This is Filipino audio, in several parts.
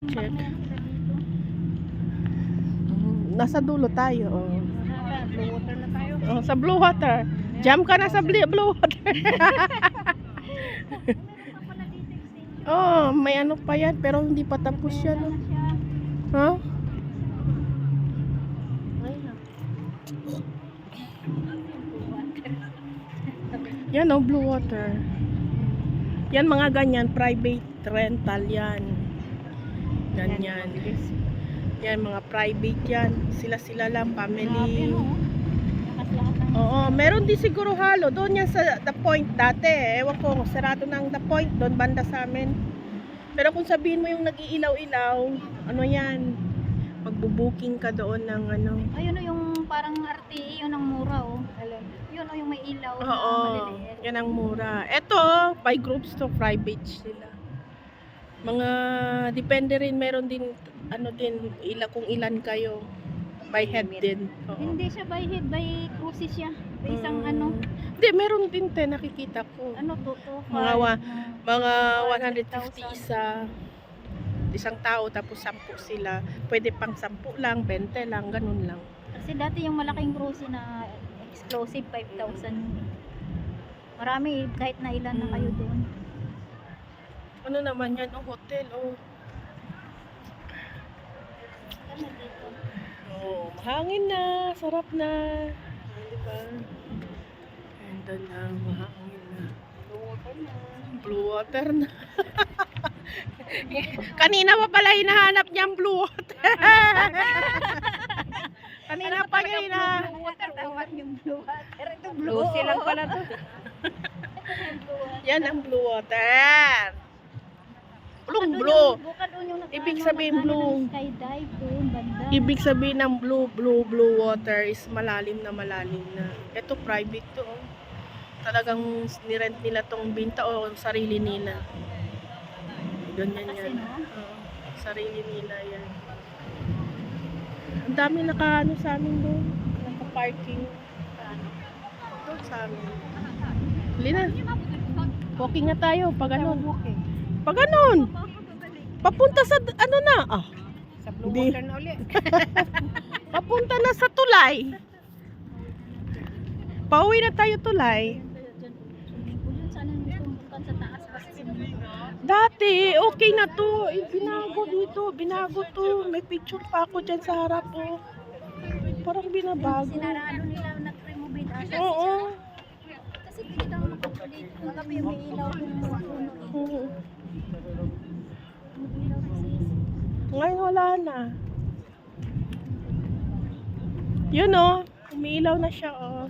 Check. Nasa dulo tayo. Oh. Blue water na tayo. Oh, sa blue water. Jump ka na sa blue water. Oh, may ano pa yan pero hindi pa tapos yan. Oh. Huh? Yan oh, blue water. Yan mga ganyan, private rental yan. Ganyan. Yan mga private yan. Sila lang, family. Oo, meron din siguro halo. Doon yan sa The Point dati. Ewan ko, sarado ng The Point doon banda sa amin. Pero kung sabihin mo yung nag-iilaw-ilaw, ano yan? Magbubuking ka doon ng ano. Ayun o yung parang RTE, yun ang mura o. Yun o yung may ilaw na Oo, maliliit. yan ang mura. Ito, by groups to private sila. Mga, depende rin, meron din, ano din, kung ilan kayo. By head din. Oo. Hindi siya by head, by cruises siya. By isang ano, Hindi, meron din nakikita ko. ano to, Mga 150 isang tao, tapos 10 sila. Pwede pang 10 lang, 20 lang, ganun lang. Kasi dati yung malaking cruise na exclusive 5,000. Marami kahit na ilan na kayo doon. Ano naman yan? Oh, hotel, oh. Oh, mahangin na, sarap na. Di ba? Ganda na, mahangin na. Blue water na. Kanina pa pala hinahanap niyang blue water. Kanina pa niya hinahanap. Tawag yung blue water. Ito blue. Lucy lang pala to. Yan ang blue water. Blue. Ibig sabihin blue. Skydive doon, banda. Ibig sabihin ng blue water is malalim na. Ito private to. Oh. Talagang nirent nila tong binta o sarili nila. Ganyan yan. Sarili nila yan. Ang dami naka-ano sa amin doon. Naka-parking. Doon sa amin. Huli na. Walking na tayo. Pag ganun. Pag ganun. Papunta sa ano na. Ah. Sa blue Di. water na uli. Papunta na sa tulay. Pauwi na tayo tulay. Sa taas kasi. Dati, okay na to. Binago to. May picture pa ako dyan sa harap po. Parang binabago. Sinarado nila nag-remove it ata. Oo. Kasi pinita mo dito. Magabi yung may ilaw yung mga puno. Oo. May ilaw kasi. Ngayon wala na. Yun oh. Umiilaw na siya oh.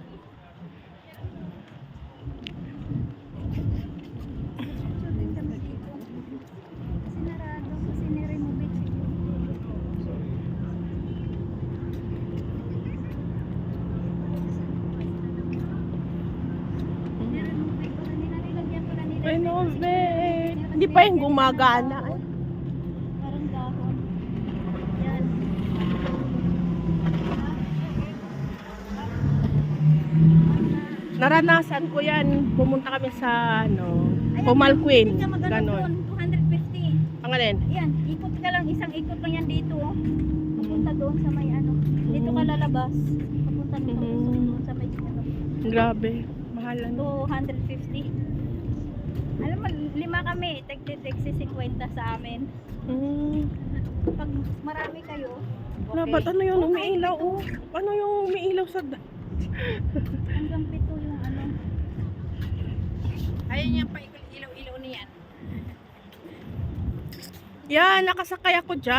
Sinarado kasi ni-remove it. Ni-remove it. Hindi na nilagyan pa na nila. Ay no, be. Hindi pa yung gumagana. Parang dahon. Yan. Naranasan ko yan. Pumunta kami sa ano, Pumalquin. Ganon. 250. Ang alin? Yan, ikot ka lang, isang ikot lang yan dito. Oh. Papunta doon sa may ano. Dito ka lalabas. Papunta doon sa may ano. Grabe. Mahal ano. 250. Alam mo, 5 kami. Tagti-taxi 50 sa amin. Pag marami kayo, Na, ba't ano yun? Umiilaw oh. Ano yung umiilaw sa hanggang 7 yung ano. Ayun yung pa ilaw-ilaw na yan. Yan, nakasakay ako dyan.